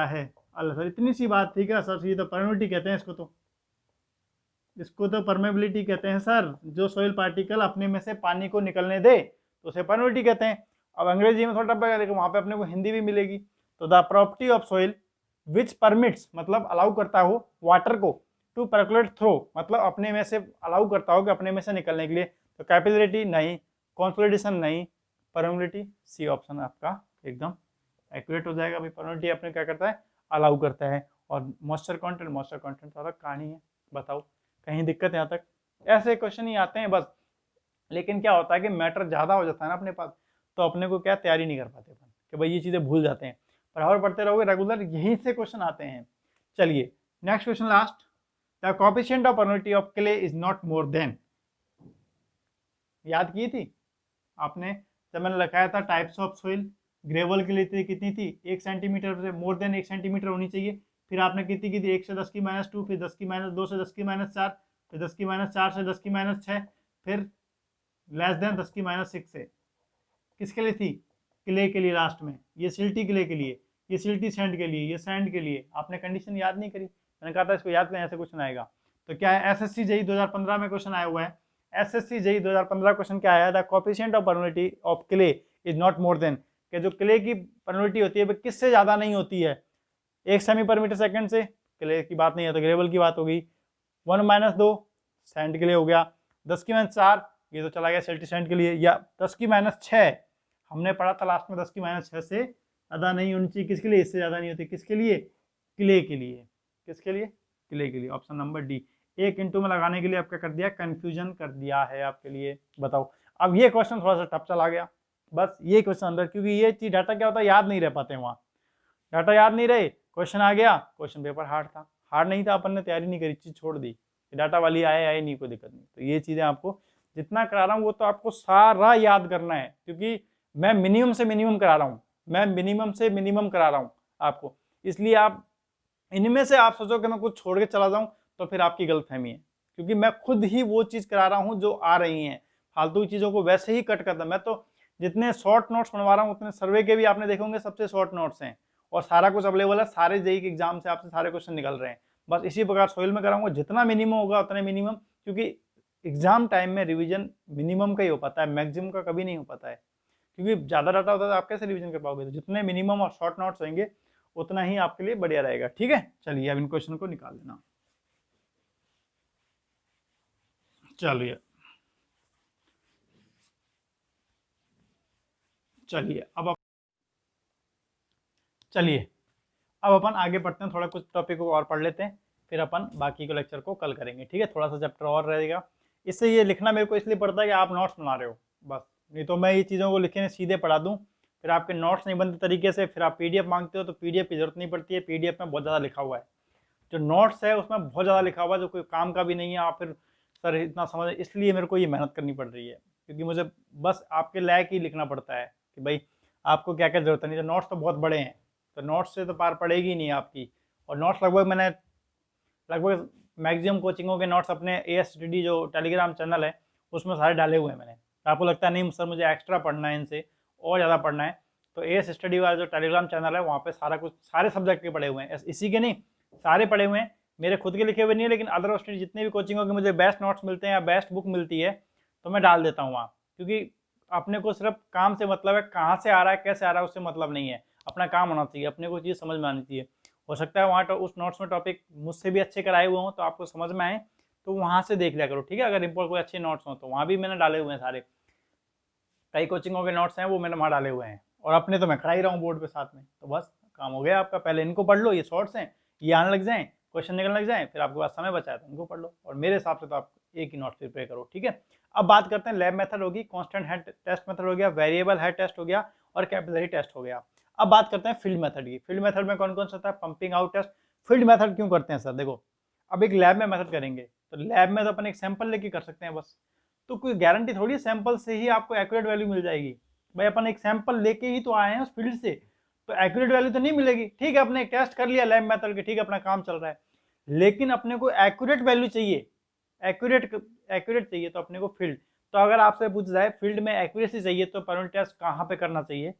S1: है, अल्लाह सर इतनी सी बात थी क्या सर? ये तो परमिबिलिटी कहते हैं इसको तो परमेबिलिटी कहते हैं सर। जो सोइल पार्टिकल अपने में से पानी को निकलने दे तो उसे परमिबिलिटी कहते हैं। अब अंग्रेजी में थोड़ा टप्पा, लेकिन वहां पे अपने को हिंदी भी मिलेगी। तो the property of soil which permits मतलब अलाउ करता हो वाटर को टू परकुलेट थ्रो मतलब अपने में से अलाउ करता हो कि अपने में से निकलने के लिए। तो कैपिलरिटी नहीं, कॉन्सोलिडेशन नहीं, परमिबिलिटी सी ऑप्शन आपका एकदम एक्यूरेट हो जाएगा। भाई परमिबिलिटी अपने क्या करता है, अलाउ करता है। और मॉइस्चर कंटेंट तो अलग कहानी है। बताओ कहीं दिक्कत यहाँ तक? ऐसे क्वेश्चन ही आते हैं बस। लेकिन क्या होता है कि मैटर ज्यादा हो जाता है ना अपने पास, तो अपने को क्या तैयारी नहीं कर पाते अपन कि भाई ये चीजें भूल जाते हैं। बराबर पढ़ते रहोगे रेगुलर, यहीं से क्वेश्चन आते हैं। चलिए next question last. The coefficient of permeability of clay is not more than. याद की थी आपने जब मैंने लिखाया था टाइप्स ऑफ सोइल, ग्रेवल के लिए कितनी थी? 1 सेंटीमीटर से मोर देन 1 सेंटीमीटर होनी चाहिए। फिर आपने कितनी की थी? 1 से 10 की -2, फिर 10 की -2 से 10 की -4, फिर 10 की -4 से 10 की -6, फिर लेस देन 10 की -6 से। किसके लिए थी? क्ले के लिए। लास्ट में ये सिल्टी क्ले के लिए, ये सिल्टी सैंड के लिए, ये सैंड के लिए। आपने कंडीशन याद नहीं करी, मैंने कहा था इसको याद करें, ऐसे क्वेश्चन आएगा। तो क्या है, एसएससी जेईई 2015 में क्वेश्चन आया हुआ है। एसएससी जेईई 2015 क्वेश्चन क्या आया? The coefficient of permeability of clay is not more than, कि जो क्ले की परमिबिलिटी होती है वो किससे ज्यादा नहीं होती है? 1 सेमी पर मीटर सेकंड से। क्ले की बात नहीं है तो ग्रेवल की बात होगी। 1 - 2 सैंड के लिए हो गया। 10 की -4 ये तो चला गया सिल्टी सैंड के लिए। या 10 की -6 हमने पढ़ा था लास्ट में, 10 की -6 से ज्यादा नहीं होनी चाहिए। किसके लिए? इससे ज्यादा नहीं होती। किसके लिए? क्ले के लिए। किसके लिए? क्ले के लिए। Option number D. 1 इंटू में लगाने के लिए आपका कर दिया, कंफ्यूजन कर दिया है आपके लिए। बताओ अब ये क्वेश्चन थोड़ा सा टफ चला गया, बस ये क्वेश्चन अंदर, क्योंकि ये चीज डाटा क्या होता है याद नहीं रह पाते वहां। डाटा याद नहीं रहे, क्वेश्चन आ गया, क्वेश्चन पेपर हार्ड था। हार्ड नहीं था, अपन ने तैयारी नहीं करी, चीज छोड़ दी। डाटा वाली आए नहीं, कोई दिक्कत नहीं। तो ये चीजें आपको जितना करा रहा हूँ वो तो आपको सारा याद करना है, क्योंकि मैं मिनिमम से मिनिमम करा रहा हूँ, मैं मिनिमम से मिनिमम करा रहा हूँ आपको। इसलिए आप इनमें से आप सोचो कि मैं कुछ छोड़ के चला जाऊं तो फिर आपकी गलतफहमी है, क्योंकि मैं खुद ही वो चीज करा रहा हूं जो आ रही हैं। फालतू चीजों को वैसे ही कट करता। मैं तो जितने शॉर्ट नोट्स बनवा रहा हूँ उतने सर्वे के भी आपने देखे होंगे सबसे शॉर्ट नोट्स हैं, और सारा कुछ अवेलेबल है। सारे जेईई के एग्जाम से आपसे सारे क्वेश्चन निकल रहे हैं। बस इसी प्रकार सोइल में कराऊंगा, जितना मिनिमम होगा उतने मिनिमम, क्योंकि एग्जाम टाइम में रिवीजन मिनिमम का ही हो पाता है, मैक्सिमम का कभी नहीं हो पाता है। क्योंकि ज्यादा डाटा होता है तो आप कैसे रिवीजन कर पाओगे? तो जितने मिनिमम और शॉर्ट नोट्स होंगे उतना ही आपके लिए बढ़िया रहेगा। ठीक है, चलिए अब इन क्वेश्चन को निकाल लेना। चलिए चलिए अब अपन आगे बढ़ते हैं, थोड़ा कुछ टॉपिक को और पढ़ लेते हैं, फिर अपन बाकी के लेक्चर को कल करेंगे। ठीक है, थोड़ा सा चैप्टर और रहेगा। इससे ये लिखना मेरे को इसलिए पड़ता है कि आप नोट्स बना रहे हो बस, नहीं तो मैं ये चीज़ों को लिखने सीधे पढ़ा दूँ, फिर आपके नोट्स नहीं बनते तरीके से, फिर आप पीडीएफ मांगते हो तो पीडीएफ की जरूरत नहीं पड़ती है। पीडीएफ में बहुत ज़्यादा लिखा हुआ है, जो नोट्स है उसमें बहुत ज़्यादा लिखा हुआ है जो कोई काम का भी नहीं है। आप फिर सर इतना समझ, इसलिए मेरे को ये मेहनत करनी पड़ रही है, क्योंकि मुझे बस आपके लायक ही लिखना पड़ता है कि भाई आपको क्या क्या जरूरत नहीं है। नोट्स तो बहुत बड़े हैं, तो नोट्स से तो पार पड़ेगी नहीं आपकी। और नोट्स लगभग मैक्सिमम कोचिंगों के नोट्स अपने ASTD जो टेलीग्राम चैनल है उसमें सारे डाले हुए हैं मैंने। आपको लगता है नहीं सर मुझे एक्स्ट्रा पढ़ना है, इनसे और ज़्यादा पढ़ना है, तो ASTD वाला जो टेलीग्राम चैनल है वहाँ पे सारा कुछ, सारे सब्जेक्ट के पढ़े हुए हैं, इसी के नहीं सारे पढ़े हुए हैं। मेरे खुद के लिखे हुए नहीं है, लेकिन अदर स्टडी जितने भी कोचिंगों के मुझे बेस्ट नोट्स मिलते हैं या बेस्ट बुक मिलती है तो मैं डाल देता हूँ वहाँ, क्योंकि अपने को सिर्फ काम से मतलब है, कहाँ से आ रहा है कैसे आ रहा है उससे मतलब नहीं है। अपना काम होना चाहिए, अपने को चीज़ समझ में आनी चाहिए। हो सकता है वहाँ उस नोट्स में टॉपिक मुझसे भी अच्छे कराए हुए हों तो आपको समझ में आए, तो वहाँ से देख लिया करो। ठीक है, अगर इम्पोर्ट कोई अच्छे नोट्स हों तो वहाँ भी मैंने डाले हुए हैं सारे, कई कोचिंगों के नोट्स हैं वो मैंने वहाँ डाले हुए हैं, और अपने तो मैं करा ही रहा हूँ बोर्ड पे साथ में। तो बस काम हो गया आपका, पहले इनको पढ़ लो, ये शॉर्ट्स हैं, ये आने लग जाएं, क्वेश्चन निकलने लग जाएं, फिर आपके पास समय बचा है तो इनको पढ़ लो, और मेरे हिसाब से तो आप एक ही नोट्स प्रिपेयर करो। ठीक है, अब बात करते हैं लैब मेथड होगी, कॉन्स्टेंट हेड टेस्ट मेथड हो गया, वेरिएबल हेड टेस्ट हो गया, और कैपिलरी टेस्ट हो गया। अब बात करते हैं फील्ड मेथड की। फील्ड मेथड में कौन कौन सा था? Pumping out test, field method क्यों करते हैं सर? देखो, अब एक लैब में मेथड करेंगे तो लैब में तो अपन एक सैंपल लेके कर सकते हैं बस, तो कोई गारंटी थोड़ी है सैंपल से ही आपको एक्यूरेट वैल्यू मिल जाएगी। भाई अपन एक सैंपल लेके ही तो आए हैं उस फील्ड से, तो एक्यूरेट वैल्यू तो नहीं मिलेगी। ठीक है, अपने टेस्ट कर लिया लैब मेथड के, ठीक है, अपना काम चल रहा है, लेकिन अपने को एक्यूरेट वैल्यू चाहिए, एक्यूरेट चाहिए, तो अपने को फील्ड, तो अगर आपसे पूछ जाए फील्ड में एक्यूरेसी चाहिए तो प्रोबेबिलिटी टेस्ट कहाँ पे करना चाहिए,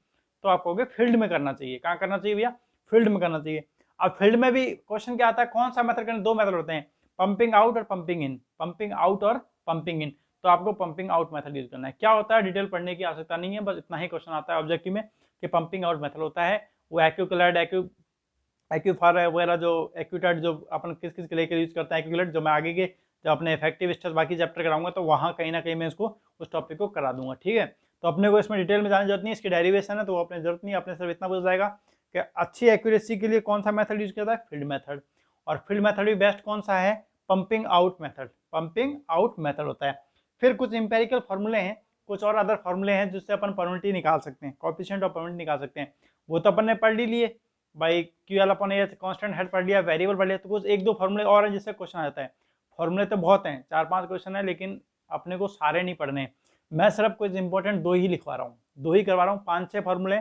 S1: तो आप कहोगे फील्ड में करना चाहिए। कहाँ करना चाहिए भैया? फील्ड में करना चाहिए। अब फील्ड में भी क्वेश्चन क्या आता है, कौन सा मेथड करना? दो मेथड होते हैं, पंपिंग आउट और पंपिंग इन, पंपिंग आउट और पंपिंग इन। तो आपको पंपिंग आउट मेथड यूज करना है। क्या होता है डिटेल पढ़ने की आवश्यकता नहीं है, बस इतना ही क्वेश्चन आता है ऑब्जेक्टिव में कि पंपिंग आउट मेथड होता है वो एक्यूक्लेट, एक्यूफार वगैरह, जो एक्यूटेट जो अपन किस किस के लेकर यूज करते हैं एक्यूलेट, जो मैं आगे के जब अपने इफेक्टिव स्टेज बाकी चैप्टर कराऊंगा तो वहाँ कहीं ना कहीं मैं इसको उस टॉपिक को करा दूंगा। ठीक है, तो अपने को इसमें डिटेल में जाने जरूरत नहीं, इसकी डेरिवेशन है तो वो अपने जरूरत नहीं, अपने सिर्फ इतना पूछ जाएगा कि अच्छी एक्यूरेसी के लिए कौन सा मेथड यूज करता है, फील्ड मेथड। और फील्ड मेथड भी बेस्ट कौन सा है, pumping out method, pumping out method होता है। फिर कुछ इंपेरिकल फॉर्मूले हैं, कुछ और अदर फॉर्मूले हैं जिससे अपन प्रोबेबिलिटी निकाल सकते हैं, कोएफिशिएंट ऑफ प्रोबेबिलिटी निकाल सकते हैं। वो तो अपन ने पढ़ लिए भाई, QL upon a constant head पढ़ लिया, वेरिएबल पढ़ लिया, तो कुछ एक दो फॉर्मूले और हैं जिससे क्वेश्चन आ जाता है। फॉर्मूले तो बहुत हैं, 4-5 क्वेश्चन है, लेकिन अपने को सारे नहीं पढ़ने। मैं सिर्फ कुछ इंपॉर्टेंट दो ही लिखवा रहा हूँ, दो ही करवा रहा हूँ। 5-6 फॉर्मूले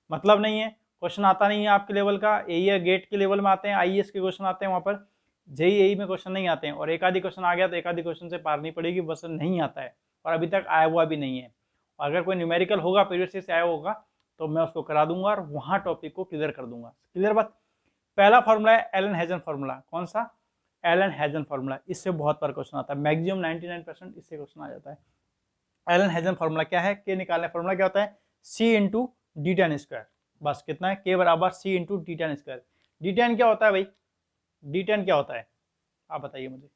S1: मतलब नहीं है, क्वेश्चन आता नहीं है आपके लेवल का, AE गेट के लेवल में आते हैं, IES के क्वेश्चन आते हैं, वहाँ पर JEE में क्वेश्चन नहीं आते हैं। और एक आधी क्वेश्चन आ गया तो एक आधी क्वेश्चन से पार नहीं पड़ेगी, बस नहीं आता है और अभी तक आया हुआ भी नहीं है। अगर कोई न्यूमेरिकल होगा प्रीवियस से आया होगा तो मैं उसको करा दूंगा और वहाँ टॉपिक को क्लियर कर दूंगा। क्लियर बात? पहला फॉर्मूला है एलन हेजन फॉर्मूला। कौन सा? Elon हेजन formula. इससे बहुत बार क्वेश्चन आता है, मैक्सिमम 99% इससे क्वेश्चन आ जाता है। एलन हेजन फॉर्मूला क्या है? के निकालने फॉर्मूला क्या होता है, C इंटू D10 स्क्वायर। बस कितना है, K बराबर C into D10 square. D10 क्या होता है भाई? D10 क्या होता है आप बताइए मुझे,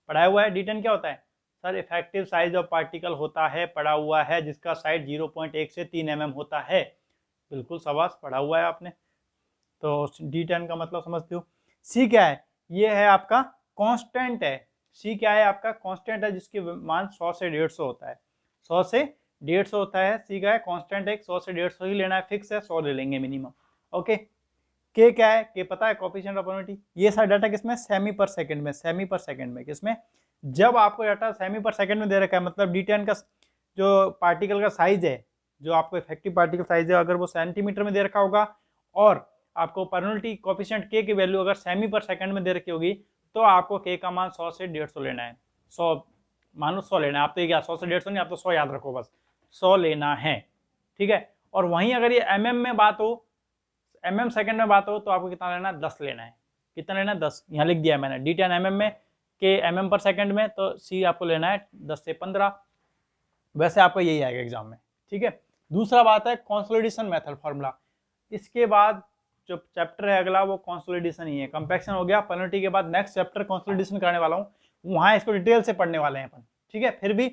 S1: पढ़ाया हुआ है? D10 क्या होता है sir? Effective size of particle होता है, पढ़ा हुआ है, जिसका साइज 0.1 से 3 mm होता है। बिल्कुल शाबाश, पढ़ा हुआ है आपने। तो D10 का मतलब समझते हो। C क्या है? ये है आपका कांस्टेंट है। C क्या है? आपका कांस्टेंट है जिसकी मान 100 से 150 होता है, 100 से 150 होता है। C का है कांस्टेंट है, 100 से 150 ही लेना है, फिक्स है, 100 ले लेंगे मिनिमम। ओके। K क्या है? K पता है, कोएफिशिएंट ऑफ प्रोबेबिलिटी। ये सारा डाटा किसमें? सेमी पर सेकंड में, सेमी पर सेकंड में। किसमें? जब आपको डाटा सेमी पर सेकंड में दे रखा है, मतलब D10 का जो पार्टिकल का साइज है, जो आपको इफेक्टिव पार्टिकल साइज है, अगर वो सेंटीमीटर में दे रखा होगा और आपको प्रोबेबिलिटी कोएफिशिएंट K की वैल्यू अगर सेमी पर सेकंड में दे रखी होगी तो आपको K का मान 100 से 150 लेना है। 100 मानो 100 लेना है आप, तो क्या 100 से 150 नहीं, आप तो 100 याद रखो, बस 100 लेना है। ठीक है, और वहीं अगर ये mm में बात हो, mm सेकंड में बात हो, तो आपको कितना लेना है? 10 लेना है। कितना लेना है? 10। यहाँ लिख दिया मैंने, D10 mm में, K mm पर सेकंड में, तो C आपको लेना है 10 से 15। वैसे आपको यही आएगा एग्जाम में। ठीक है, दूसरा बात है कंसोलिडेशन मेथड फॉर्मूला। इसके बाद जो चैप्टर है अगला वो कंसोलिडेशन ही है। कंपैक्शन हो गया, पेनल्टी के बाद नेक्स्ट चैप्टर कंसोलिडेशन करने वाला हूँ, वहाँ इसको डिटेल से पढ़ने वाले हैं अपन। ठीक है, फिर भी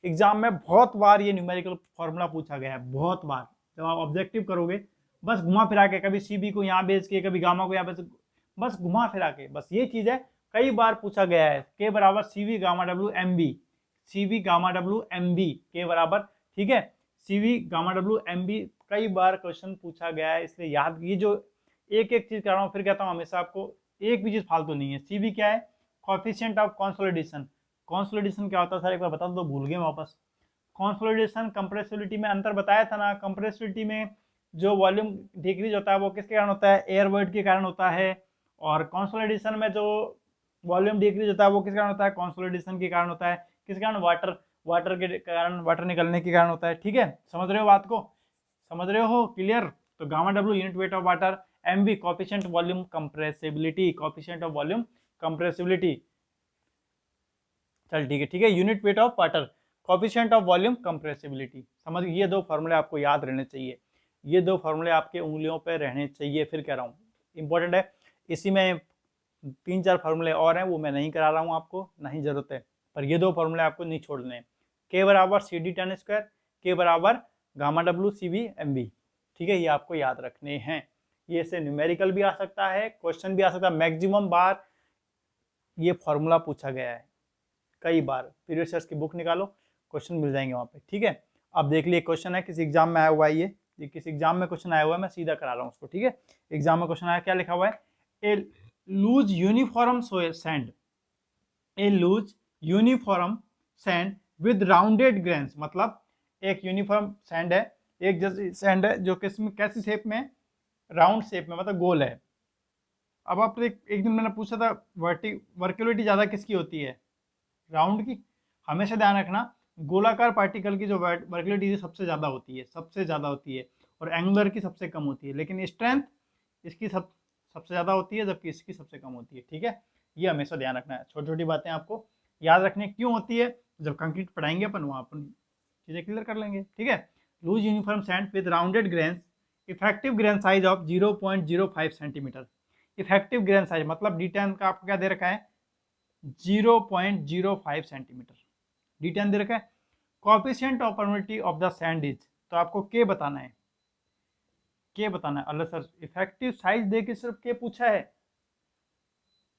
S1: एग्जाम में बहुत बार ये न्यूमेरिकल फॉर्मूला पूछा गया है, बहुत बार। जब आप ऑब्जेक्टिव करोगे बस घुमा फिरा के, कभी CB को यहाँ बेच के, कभी गामा को यहाँ बेच, बस घुमा फिरा के, बस ये चीज है। कई बार पूछा गया है K बराबर CV gamma W MB, CV gamma W MB K बराबर, ठीक है, CV गामा W MB कई बार क्वेश्चन पूछा गया है, इसलिए याद, ये जो एक एक चीज कर रहा हूँ, फिर कहता हूँ हमेशा आपको, एक भी चीज फालतू नहीं है। CV क्या है? Coefficient of consolidation. कंसोलिडेशन क्या होता है सर, एक बार बता दो, भूल गए वापस। कंसोलिडेशन कंप्रेसिबिलिटी में अंतर बताया था ना। कंप्रेसिबिलिटी में जो वॉल्यूम डिक्रीज होता है वो किसके कारण होता है? एयर वॉइड के कारण होता है। और कंसोलिडेशन में जो वॉल्यूम डिक्रीज होता है वो किस कारण होता है? कंसोलिडेशन के कारण होता है। किस कारण? वाटर के कारण, वाटर निकलने के कारण होता है। ठीक है, समझ रहे हो बात को? समझ रहे हो? क्लियर? तो gamma W unit weight of water, MV coefficient volume compressibility, coefficient of volume compressibility. चल ठीक है, ठीक है, unit weight of water, coefficient of volume compressibility. समझ, ये दो फॉर्मूले आपको याद रहने चाहिए, ये दो फॉर्मूले आपके उंगलियों पे रहने चाहिए। फिर कह रहा हूँ इंपॉर्टेंट है। इसी में 3-4 फार्मूले और हैं, वो मैं नहीं करा रहा हूँ, आपको नहीं जरूरत है, पर ये दो फार्मूले आपको नहीं छोड़ने हैं। K बराबर CD10 स्क्वायर, K बराबर गामा डब्ल्यू CV MV। ठीक है, ये आपको याद रखने हैं। ये से न्यूमेरिकल भी आ सकता है, क्वेश्चन भी आ सकता है। मैक्सिमम बार ये फॉर्मूला पूछा गया है, कई बार। प्रीवियस ईयर की बुक निकालो, क्वेश्चन मिल जाएंगे वहाँ पे। ठीक है, अब देख लिए क्वेश्चन है, किसी एग्जाम में आया हुआ है, ये किसी एग्जाम में क्वेश्चन आया हुआ है, मैं सीधा करा रहा हूँ उसको। ठीक है, एग्जाम में क्वेश्चन आया, क्या लिखा हुआ है? Loose uniform sand, a loose uniform sand with rounded grains, मतलब एक यूनिफॉर्म सैंड है, एक जैसी सैंड है जो किसमें कैसी शेप में, राउंड शेप में, मतलब गोल है। अब आप एक दिन मैंने पूछा था वर्कुलरिटी ज़्यादा किसकी होती है, राउंड की। हमेशा ध्यान रखना गोलाकार पार्टिकल की जो वर्कुलरिटी सबसे ज़्यादा होती है, सबसे ज़्यादा होती है, और एंगुलर की सबसे कम होती है, लेकिन स्ट्रेंथ इसकी सबसे ज़्यादा होती है जबकि इसकी सबसे कम होती है। ठीक है, ये हमेशा ध्यान रखना है, छोटी छोटी बातें आपको याद रखने क्यों होती है, जब कंक्रीट पढ़ाएंगे अपन वहाँ अपन चीज़ें क्लियर कर लेंगे। ठीक है, loose uniform sand with rounded grains, effective grain size of 0.05 centimetre. Effective grain size मतलब D10 का आपको क्या दे रखा है, 0.05 सेंटीमीटर D10 दे रखा है। Coefficient of permittivity of the sand is, तो आपको के बताना है, के बताना है। अल्लाह सर इफेक्टिव साइज दे के सिर्फ के पूछा है,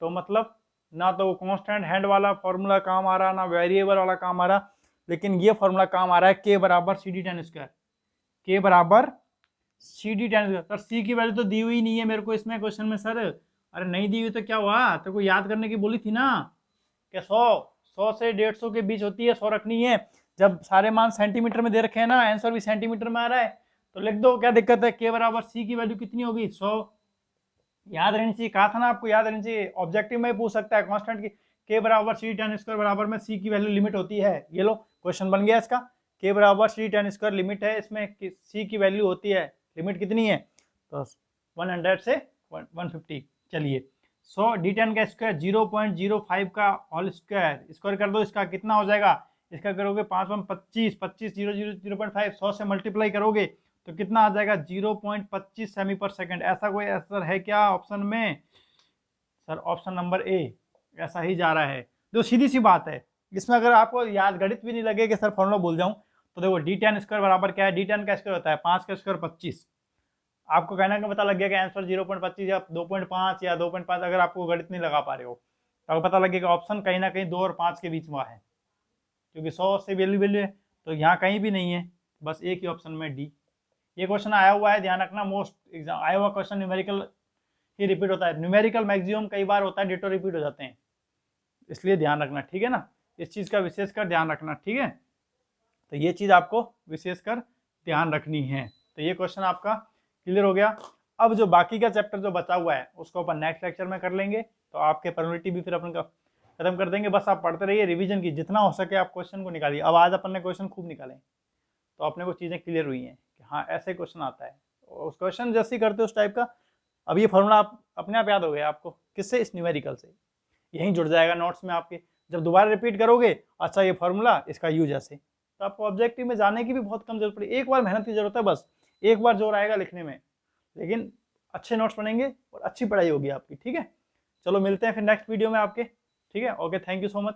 S1: तो मतलब ना तो वो कांस्टेंट हैंड वाला फॉर्मूला काम आ रहा, ना वेरिएबल वाला काम आ रहा, लेकिन ये फॉर्मूला काम आ रहा है, के बराबर CD10 स्क्वायर, के बराबर CD10 स्क्वायर। सर सी की वैल्यू तो दी हुई नहीं है मेरे को इसमें क्वेश्चन में सर। अरे नहीं दी हुई तो क्या हुआ, तो कोई याद करने की बोली थी ना, कि 100 से 150 के बीच होती है, 100 रखनी है। जब सारे मान सेंटीमीटर में दे रखे हैं ना, आंसर भी सेंटीमीटर में आ रहा है, तो लिख दो, क्या दिक्कत है। के बराबर सी की वैल्यू कितनी होगी, 100। याद रहनी चाहिए, कहा था ना आपको, याद रहनी चाहिए। ऑब्जेक्टिव में पूछ सकता है कांस्टेंट की, के बराबर CD10 स्क्वायर बराबर में सी की वैल्यू लिमिट होती है। ये लो क्वेश्चन बन गया इसका, के बराबर CD10 स्क्वायर लिमिट है, इसमें सी की वैल्यू होती है, लिमिट कितनी है, तो 100 से 150। चलिए 100 D10 का स्क्वायर 0.05 का होल स्क्वायर, स्क्वायर कर दो, इसका कितना हो जाएगा, इसका करोगे 5 25 25 0 0 0.5, 100 से मल्टीप्लाई करोगे तो कितना आ जाएगा, 0.25 सेमी पर सेकंड। ऐसा कोई आंसर है क्या ऑप्शन में, सर ऑप्शन नंबर ए ऐसा ही जा रहा है। जो सीधी सी बात है, इसमें अगर आपको याद गणित भी नहीं लगे कि सर फॉर्मूला भूल जाऊं, तो देखो D10 स्क्वायर बराबर क्या है, D10 का स्क्वायर होता है 5 का स्क्वायर 25। आपको कहना का पता लग गया कि आंसर 0.25 या 2.5 या 2.5, अगर आपको गणित नहीं लगा पा रहे हो तो आपको पता लगेगा ऑप्शन कहीं ना कहीं 2 और 5 के बीच में है, क्योंकि 100 से वैल्यू है, तो यहाँ कहीं भी नहीं है, बस एक ही ऑप्शन में डी। ये क्वेश्चन आया हुआ है, ध्यान रखना, मोस्ट एग्जाम आया हुआ क्वेश्चन न्यूमेरिकल ही रिपीट होता है, न्यूमेरिकल मैक्सिमम कई बार होता है डिटो रिपीट हो जाते हैं, इसलिए ध्यान रखना। ठीक है ना, इस चीज़ का विशेषकर ध्यान रखना। ठीक है, तो ये चीज़ आपको विशेषकर ध्यान रखनी है। तो ये क्वेश्चन आपका क्लियर हो गया। अब जो बाकी का चैप्टर जो बचा हुआ है उसको अपन नेक्स्ट लेक्चर में कर लेंगे, तो आपके प्रोबेबिलिटी भी फिर अपन का खत्म कर देंगे। बस आप पढ़ते रहिए, रिवीजन की जितना हो सके आप क्वेश्चन को निकालिए। अब आज अपन ने क्वेश्चन खूब निकाले, तो अपने को चीज़ें क्लियर हुई हैं कि हाँ ऐसे क्वेश्चन आता है, उस क्वेश्चन जैसे ही करते हो उस टाइप का। अब ये फॉर्मूला आप अपने आप याद हो गया आपको, किससे, इस न्यूमेरिकल से, यहीं जुड़ जाएगा नोट्स में आपके। जब दोबारा रिपीट करोगे, अच्छा ये फॉर्मूला इसका यूज ऐसे, तो आपको ऑब्जेक्टिव में जाने की भी बहुत कम जरूरत पड़ी, एक बार मेहनत की जरूरत है, बस एक बार जोर आएगा लिखने में, लेकिन अच्छे नोट्स बनेंगे और अच्छी पढ़ाई होगी आपकी। ठीक है, चलो मिलते हैं फिर नेक्स्ट वीडियो में आपके। ठीक है, okay, thank you so much.